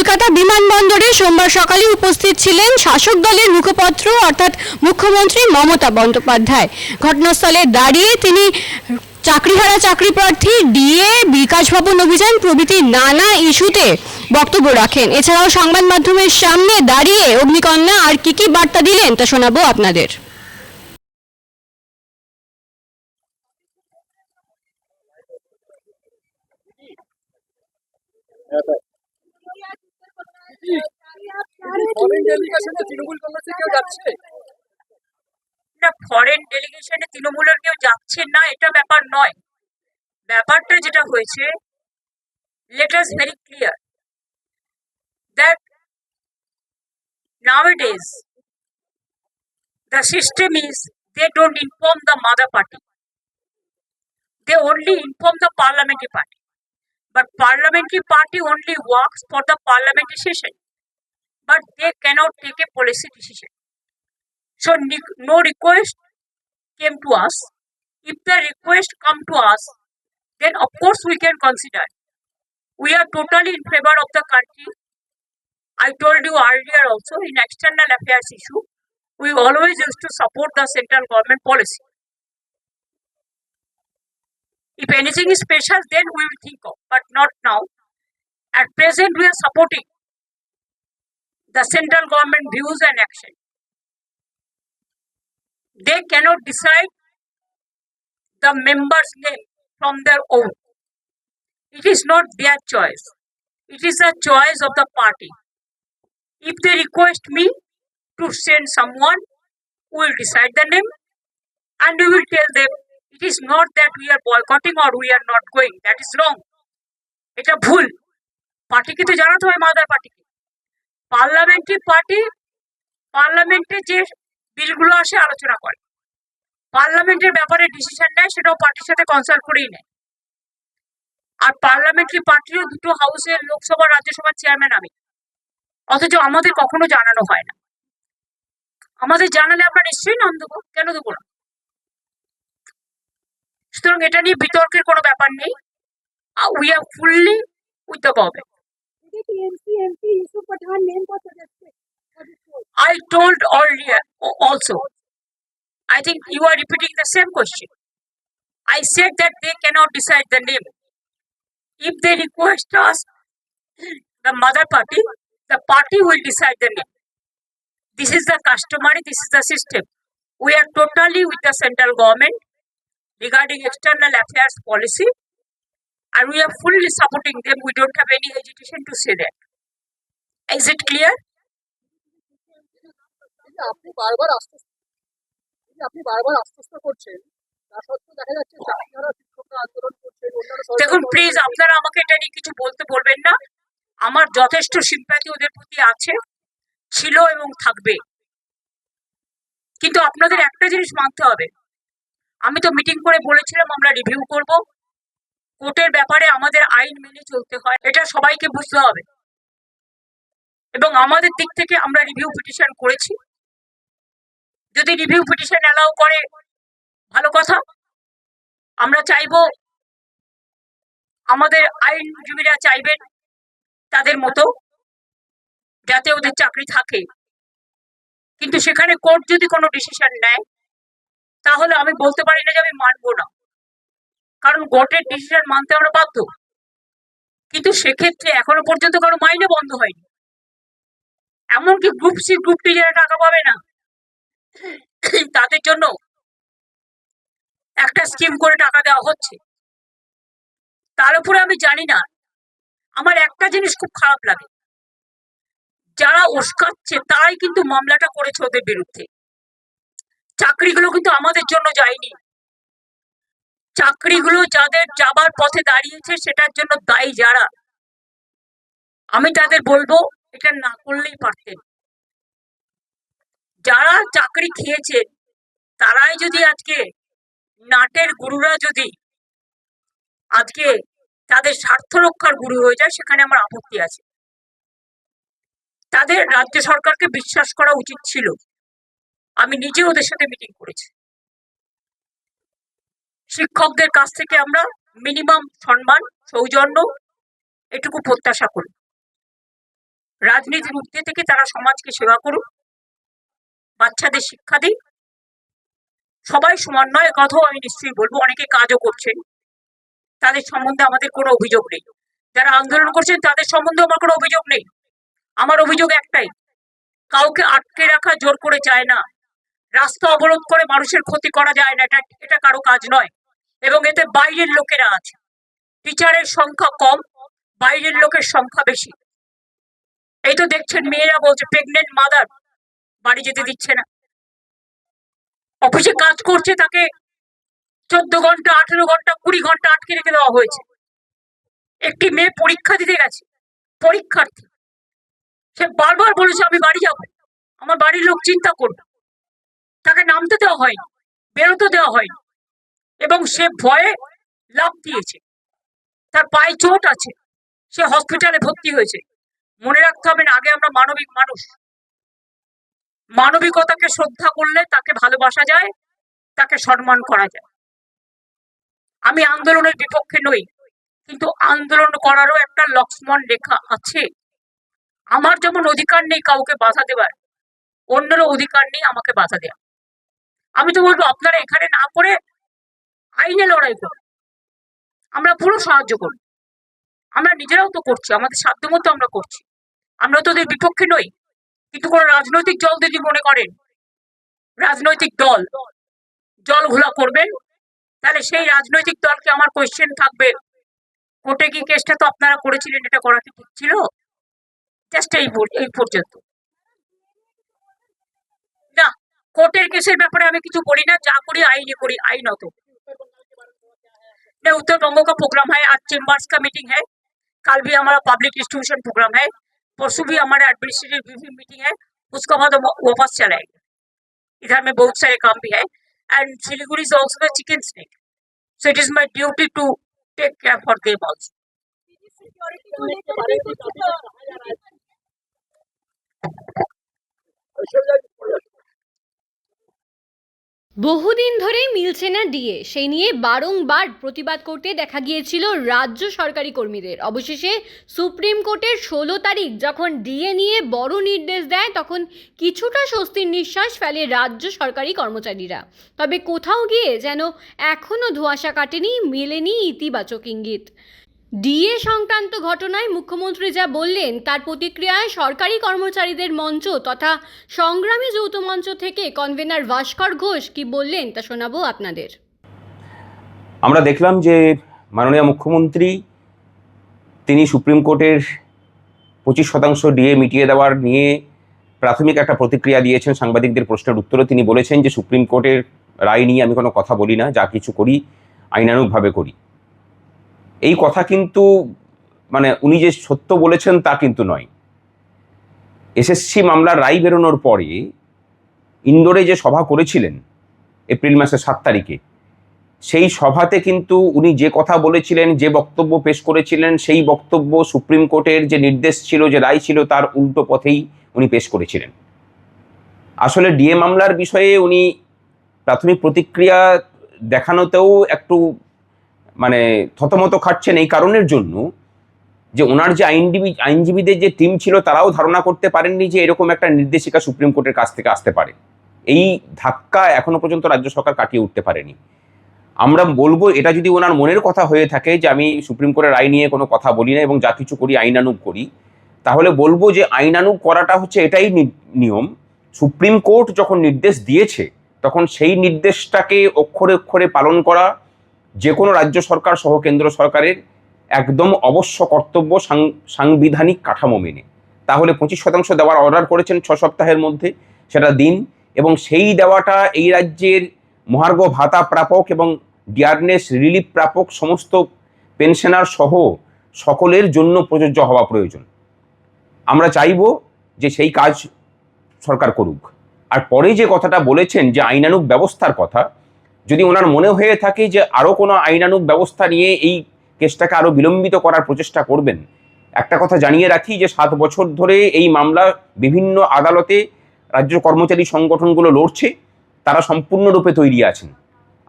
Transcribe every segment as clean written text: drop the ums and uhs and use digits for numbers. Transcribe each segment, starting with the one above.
কলকাতা বিমানবন্দরে সোমবার সকালে উপস্থিত ছিলেন শাসক দলের মুখপত্র অর্থাৎ মুখ্যমন্ত্রী মমতা বন্দ্যোপাধ্যায়। ঘটনাস্থলে দাঁড়িয়ে তিনি চাকরিহারা চাকরিপ্রার্থী, ডিএ, বিকাশ ভবন অভিযান প্রভৃতি নানা ইস্যুতে বক্তব্য রাখেন। এছাড়াও সংবাদ মাধ্যমের সামনে দাঁড়িয়ে অগ্নিকন্যা আর কি বার্তা দিলেন তা শোনাবো আপনাদের। ফরেন ডেলিগেশনে তৃণমূল কংগ্রেসের কেউ যাচ্ছে না, ফরেন ডেলিগেশনে তৃণমূলের কেউ যাচ্ছে না এটা ব্যাপার নয়। ব্যাপারটা যেটা হয়েছে, let us very clear that nowadays the system is they don't inform the mother party, they only inform the parliamentary party, but parliamentary party only works for the parliamentary session, but they cannot take a policy decision. So no request came to us. If the request come to us, then of course we can consider. We are totally in favor of the country. I told you earlier also, in external affairs issue, we always used to support the central government policy. If anything is special, then we will think of, but not now. At present, we are supporting the central government views and action. They cannot decide the members' name from their own. It is not their choice. It is a choice of the party. If they request me to send someone, we will decide the name and we will tell them. It is not that we are boycotting or we are not going. That is wrong. এটা ভুল। পার্টিকে তো জানাতে হয় mother পার্টিকে। Parliamentary party পার্লামেন্টে যে বিলগুলো আসে আলোচনা করে, পার্লামেন্টের ব্যাপারে ডিসিশন নেয়, সেটাও পার্টির সাথে কনসাল্ট করেই নেয়। আর পার্লামেন্টারি পার্টিরও দুটো হাউসের, লোকসভা রাজ্যসভার চেয়ারম্যান আমি, অথচ আমাদের কখনো জানানো হয় না। আমাদের জানালে আমরা নিশ্চয়ই নাম দেবো, কেন দেবো না? সুতরাং এটা নিয়ে বিতর্কের কোনো ব্যাপার নেই। We are fully with the government. I told earlier also, I think you are repeating the same question. I said that they cannot decide the name. If they request us, the mother party, the party will decide the name. This is the customary, this is the system. We are totally with the central government regarding external affairs policy, and we are fully supporting them. We don't have any hesitation to say that. Is it clear? আপনি বারবার আশ্বস্ত করছেন, তা সত্ত্বেও দেখা যাচ্ছে চাকরিহারা শিক্ষকরা আন্দোলন করছেন। দেখুন প্লিজ, আপনারা আমাকে এটা নিয়ে কিছু বলতে বলবেন না। আমার যথেষ্ট সিম্প্যাথি ওদের প্রতি আছে, ছিল এবং থাকবে। কিন্তু আপনাদের একটা জিনিস মানতে হবে, আমি তো মিটিং করে বলেছিলাম আমরা রিভিউ করব। কোর্টের ব্যাপারে আমাদের আইন মেনে চলতে হয়, এটা সবাইকে বুঝতে হবে। এবং আমাদের দিক থেকে আমরা রিভিউ পিটিশন করেছি। যদি রিভিউ পিটিশন অ্যালাউ করে ভালো কথা। আমরা চাইবো, আমাদের আইনজীবীরা চাইবেন তাদের মতো যাতে ওদের চাকরি থাকে। কিন্তু সেখানে কোর্ট যদি কোনো ডিসিশন নেয়, তাহলে আমি বলতে পারি না যে আমি মানবো না, কারণ কোর্টের ডিসিশন মানতে আমরা বাধ্য। কিন্তু সেক্ষেত্রে এখনো পর্যন্ত কারো মাইনে বন্ধ হয়নি। এমনকি গ্রুপ সি, গ্রুপ টি যারা টাকা পাবে না, তাদের জন্য একটা স্কিম করে টাকা দেওয়া হচ্ছে। তার উপরে আমি জানি না, আমার একটা জিনিস খুব খারাপ লাগে, যারা উস্কাচ্ছে তারাই কিন্তু মামলাটা করেছে ওদের বিরুদ্ধে। চাকরিগুলো কিন্তু আমাদের জন্য যায়নি। চাকরিগুলো যাদের যাবার পথে দাঁড়িয়েছে সেটার জন্য দায়ী যারা, আমি তাদের বলবো এটা না করলেই পারতেন। যারা চাকরি খেয়েছে তারাই যদি আজকে নাটের গুরুরা যদি আজকে তাদের স্বার্থ রক্ষার গুরু হয়ে যায়, সেখানে আমার আপত্তি আছে। তাদের রাজ্য সরকারকে বিশ্বাস করা উচিত ছিল। আমি নিজে ওদের সাথে মিটিং করেছি। শিক্ষকদের কাছ থেকে আমরা মিনিমাম সম্মান, সৌজন্য এটুকু প্রত্যাশা করি। রাজনীতির ঊর্ধ্বে থেকে তারা সমাজকে সেবা করুক, বাচ্চাদের শিক্ষা দিক। সবাই সমান নয়, কথাও আমি নিশ্চয়ই বলবো, অনেকে কাজও করছেন, তাদের সম্বন্ধে আমাদের কোনো অভিযোগ নেই। যারা আন্দোলন করছেন তাদের সম্বন্ধে আমার কোনো অভিযোগ নেই। আমার অভিযোগ একটাই, কাউকে আটকে রাখা জোর করে যায় না, রাস্তা অবরোধ করে মানুষের ক্ষতি করা যায় না, এটা কারো কাজ নয়। এবং এতে বাইরের লোকেরা আছে, টিচারের সংখ্যা কম, বাইরের লোকের সংখ্যা বেশি। এই তো দেখছেন মেয়েরা বলছে প্রেগনেন্ট মাদার বাড়ি যেতে দিচ্ছে না, অফিসে কাজ করছে তাকে 14 ঘন্টা 18 ঘন্টা 20 ঘন্টা আটকে রেখে দেওয়া হয়েছে। একটি মেয়ে পরীক্ষা দিতে গেছে, পরীক্ষার্থী, সে বারবার বলেছে আমি বাড়ি যাব, আমার বাড়ির লোক চিন্তা করবে, তাকে নামতে দেওয়া হয়নি, বেরোতে দেওয়া হয়নি, এবং সে ভয়ে লাফ দিয়েছে, তার পায়ে চোট আছে, সে হসপিটালে ভর্তি হয়েছে। মনে রাখতে হবে না, আগে আমরা মানবিক মানুষ, মানবিকতাকে শ্রদ্ধা করলে তাকে ভালোবাসা যায়, তাকে সম্মান করা যায়। আমি আন্দোলনের বিপক্ষে নই, কিন্তু আন্দোলন করারও একটা লক্ষ্মণ রেখা আছে। আমার যেমন অধিকার নেই কাউকে বাধা দেবার, অন্যেরও অধিকার নেই আমাকে বাধা দেওয়া। আমি তো বলবো আপনারা এখানে না করে আইনে লড়াই করুন, আমরা পুরো সাহায্য করব। আমরা নিজেরাও তো করছি, আমাদের সাধ্যমতো আমরা করছি, আমরা তো ওদের বিপক্ষে নই। কিন্তু কোনো রাজনৈতিক দল যদি মনে করেন রাজনৈতিক দল জল ঘোলা করবেন, তাহলে সেই রাজনৈতিক দলকে আমার কোয়েশ্চেন থাকবে, কোর্টে কি কেসটা তো আপনারা করেছিলেন, এটা করা কি ঠিক ছিল? জাস্ট এই পর্যন্ত। না, কোর্টের কেসের ব্যাপারে আমি কিছু বলি না, যা করি আইনে करी आईनत। नहीं, उत्तर बंगो का प्रोग्राम है, आज चेम्बर्स का मीटिंग है, कल भी हमारा पब्लिक डिस्ट्रीब्यूशन प्रोग्राम है, परसों भी हमारा एडमिनिस्ट्रेटिव रिव्यू मीटिंग है, उसके बाद हम वापस चलाएंगे। इधर में बहुत सारे काम भी है, and Siliguri is also the chicken snake, so it is my duty to take care for them also. বহুদিন ধরেই মিলছে না ডিএ, সেই নিয়ে বারংবার প্রতিবাদ করতে দেখা গিয়েছিল রাজ্য সরকারি কর্মীদের। অবশেষে সুপ্রিম কোর্টের 16 তারিখ যখন ডিএ নিয়ে বড় নির্দেশ দেয়, তখন কিছুটা স্বস্তির নিঃশ্বাস ফেলে রাজ্য সরকারি কর্মচারীরা। তবে কোথাও গিয়ে যেন এখনও ধোঁয়াশা কাটেনি, মেলেনি ইতিবাচক ইঙ্গিত। ডিএ সংক্রান্ত ঘটনায় মুখ্যমন্ত্রী যা বললেন, তার প্রতিক্রিয়ায় সরকারি কর্মচারীদের মঞ্চ তথা সংগ্রামী যৌথ মঞ্চ থেকে কনভেনার ভাস্কর ঘোষ কি বললেন তা শোনাবো আপনাদের। আমরা দেখলাম যে মাননীয় মুখ্যমন্ত্রী তিনি সুপ্রিম কোর্টের 25% ডিএ মিটিয়ে দেওয়ার নিয়ে প্রাথমিক একটা প্রতিক্রিয়া দিয়েছেন। সাংবাদিকদের প্রশ্নের উত্তরে তিনি বলেছেন যে সুপ্রিম কোর্টের রায় নিয়ে আমি কোনো কথা বলি না, যা কিছু করি আইনানুগভাবে করি। এই কথা কিন্তু মানে উনি যে সত্য বলেছেন তা কিন্তু নয়। এসএসসি মামলার রায় বেরোনোর পরে ইন্দোরে যে সভা করেছিলেন এপ্রিল মাসের 7 তারিখে, সেই সভাতে কিন্তু উনি যে কথা বলেছিলেন, যে বক্তব্য পেশ করেছিলেন, সেই বক্তব্য সুপ্রিম কোর্টের যে নির্দেশ ছিল, যে রায় ছিল, তার উল্টো পথেই উনি পেশ করেছিলেন। আসলে ডিএ মামলার বিষয়ে উনি প্রাথমিক প্রতিক্রিয়া দেখানোতেও একটু মানে থতমত খাচ্ছেন, এই কারণের জন্য যে ওনার যে আইনজীবীদের যে টিম ছিল তারাও ধারণা করতে পারেননি যে এরকম একটা নির্দেশিকা সুপ্রিম কোর্টের কাছ থেকে আসতে পারে। এই ধাক্কা এখনো পর্যন্ত রাজ্য সরকার কাটিয়ে উঠতে পারেনি। আমরা বলবো, এটা যদি ওনার মনের কথা হয়ে থাকে যে আমি সুপ্রিম কোর্টের রায় নিয়ে কোনো কথা বলি না এবং যা কিছু করি আইনানুগ করি, তাহলে বলবো যে আইনানুগ করাটা হচ্ছে এটাই নিয়ম। সুপ্রিম কোর্ট যখন নির্দেশ দিয়েছে তখন সেই নির্দেশটাকে অক্ষরে অক্ষরে পালন করা যে কোনো রাজ্য সরকার সহ কেন্দ্র সরকারের একদম অবশ্য কর্তব্য, সাংবিধানিক কাঠামো মেনে। তাহলে 25% দেওয়ার অর্ডার করেছেন 6 সপ্তাহের মধ্যে, সেটা দিন, এবং সেই দেওয়াটা এই রাজ্যের মহার্ঘ ভাতা প্রাপক এবং ডিয়ারনেস রিলিফ প্রাপক সমস্ত পেনশনার সহ সকলের জন্য প্রযোজ্য হওয়া প্রয়োজন। আমরা চাইব যে সেই কাজ সরকার করুক। আর পরে যে কথাটা বলেছেন যে আইনানুগ ব্যবস্থার কথা, যদি ওনার মনে হয়ে থাকে যে আরও কোনো আইনানুগ ব্যবস্থা নিয়ে এই কেসটাকে আরও বিলম্বিত করার প্রচেষ্টা করবেন, একটা কথা জানিয়ে রাখি যে 7 বছর ধরে এই মামলা বিভিন্ন আদালতে রাজ্য কর্মচারী সংগঠনগুলো লড়ছে, তারা সম্পূর্ণরূপে তৈরি আছেন,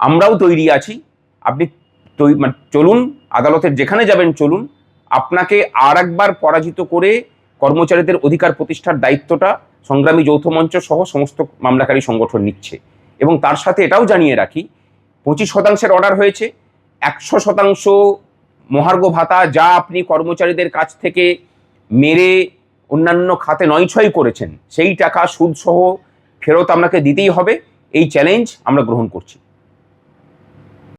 আমরাও তৈরি আছি। আপনি চলুন, আদালতের যেখানে যাবেন চলুন, আপনাকে আর একবার পরাজিত করে কর্মচারীদের অধিকার প্রতিষ্ঠার দায়িত্বটা সংগ্রামী যৌথ মঞ্চ সহ সমস্ত মামলাকারী সংগঠন নিচ্ছে। এবং তার সাথে এটাও জানিয়ে রাখি, 25% অর্ডার হয়েছে, 100% মহার্ঘ ভাতা যা আপনি কর্মচারীদের কাছ থেকে মেরে অন্যান্য খাতে নয়ছয় করেছেন সেই টাকা সুদসহ ফেরত আপনাকে দিতেই হবে, এই চ্যালেঞ্জ আমরা গ্রহণ করছি।